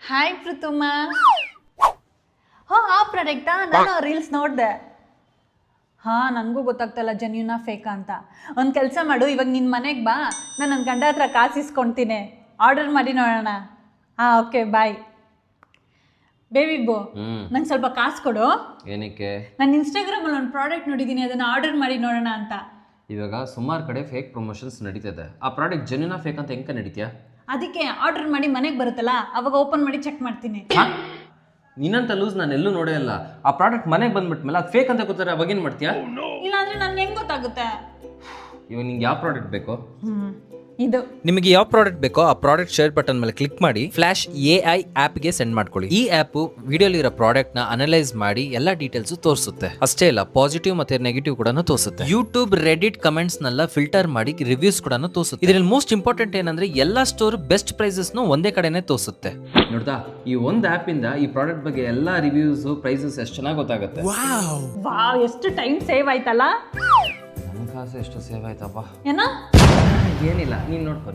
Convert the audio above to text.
Hi ಪೃಥುಮಾ. ಆ ಪ್ರಾಡಕ್ಟಾ? ನಾನು reels ನೋಡಿದೆ. ನನಗೂ ಗೊತ್ತಾಗ್ತಲ್ಲ ಜೆನ್ಯೂನಾ ಫೇಕಾ ಅಂತ. ಒಂದು ಕೆಲಸ ಮಾಡು, ಇವಾಗ ನಿನ್ನ ಮನೆಗೆ ಬಾ, ನಾನು ನನ್ನ ಗಂಡ ಹತ್ರ ಕಾಸು ಇಸ್ಕೊಳ್ತೀನಿ, ಆರ್ಡರ್ ಮಾಡಿ ನೋಡೋಣ. Okay bye. ಬೇಬಿ ಬೋ, ನಂಗೆ ಸ್ವಲ್ಪ ಕಾಸು ಕೊಡು. ಏನಕ್ಕೆ? ನಾನು ಇನ್ಸ್ಟಾಗ್ರಾಮಲ್ಲಿ ಒಂದು ಪ್ರಾಡಕ್ಟ್ ನೋಡಿದ್ದೀನಿ, ಅದನ್ನು ಆರ್ಡರ್ ಮಾಡಿ ನೋಡೋಣ ಅಂತ. ಇವಾಗ ಸುಮಾರು ಕಡೆ ಫೇಕ್ ಪ್ರಮೋಷನ್ಸ್ ನಡೀತಿದೆ. ಆ ಪ್ರಾಡಕ್ಟ್ ಜೆನ್ಯೂನಾ ಫೇಕ್ ಅಂತ ಹೆಂಗೆ ನಡೀತೀಯಾ? ಅದಕ್ಕೆ ಆರ್ಡರ್ ಮಾಡಿ ಮನೆಗೆ ಬರುತ್ತಲ್ಲ, ಅವಾಗ ಓಪನ್ ಮಾಡಿ ಚೆಕ್ ಮಾಡ್ತೀನಿ. ನೀನಂತ ಲೂಸ್ ನಾನು ಎಲ್ಲೂ ನೋಡೇ ಇಲ್ಲ. ಆ ಪ್ರಾಡಕ್ಟ್ ಮನೆಗೆ ಬಂದ್ಬಿಟ್ಮೇಲೆ ಅದು ಫೇಕ್ ಅಂತ ಗೊತ್ತಾರೆ, ಅವಾಗೇನು ಮಾಡ್ತೀಯಾ? ಇಲ್ಲಾಂದ್ರೆ ನನ್ಗೆ ಹೆಂಗೆ ಗೊತ್ತಾಗುತ್ತೆ? ಇವಾಗ ನಿಂಗೆ ಯಾವ ಪ್ರಾಡಕ್ಟ್ ಬೇಕೋ ಇದು. ನಿಮಗೆ ಯಾವ ಪ್ರಾಡಕ್ಟ್ ಬೇಕೋ ಆ ಪ್ರಾಡಕ್ಟ್ ಶೇರ್ ಬಟನ್ ಮೇಲೆ ಕ್ಲಿಕ್ ಮಾಡಿ ಫ್ಲಾಶ್ AI ಆ್ಯಪ್ಗೆ ಸೆಂಡ್ ಮಾಡ್ಕೊಳ್ಳಿ. ಈ ಆ್ಯಪ್ ವಿಡಿಯೋಲಿರೋ ಪ್ರಾಡಕ್ಟ್ನ ಅನಲೈಸ್ ಮಾಡಿ ಎಲ್ಲ ಡೀಟೇಲ್ಸ್ ತೋರಿಸುತ್ತೆ. ಅಷ್ಟೇ ಇಲ್ಲ, ಪಾಸಿಟಿವ್ ಮತ್ತೆ ನೆಗೆಟಿವ್ ಕೂಡ ತೋರಿಸುತ್ತೆ. ಯೂಟ್ಯೂಬ್, ರೆಡಿಟ್ ಕಮೆಂಟ್ಸ್ನೆಲ್ಲ ಫಿಲ್ಟರ್ ಮಾಡಿ ರಿವ್ಯೂಸ್ ಕೂಡ ತೋರಿಸುತ್ತೆ. ಇದರಲ್ಲಿ ಮೋಸ್ಟ್ ಇಂಪಾರ್ಟೆಂಟ್ ಏನಂದ್ರೆ ಎಲ್ಲ ಸ್ಟೋರ್ ಬೆಸ್ಟ್ ಪ್ರೈಸಸ್ನು ಒಂದೇ ಕಡೆನೇ ತೋರಿಸುತ್ತೆ. ನೋಡ್ದಾ, ಈ ಒಂದು ಆ್ಯಪಿಂದ ಈ ಪ್ರಾಡಕ್ಟ್ ಬಗ್ಗೆ ಎಲ್ಲ ರಿವ್ಯೂಸು, ಪ್ರೈಸಸ್ ಎಷ್ಟು ಚೆನ್ನಾಗಿ ಗೊತ್ತಾಗುತ್ತೆ. ವಾವ್, ಎಷ್ಟು ಟೈಮ್ ಸೇವ್ ಆಯ್ತಲ್ಲ. ನನ್ನ ಕಾಸು ಎಷ್ಟು ಸೇವ್ ಆಯ್ತಪ್ಪ. ಏನೋ ಏನಿಲ್ಲ, ನೀನು ನೋಡ್ಕೊ.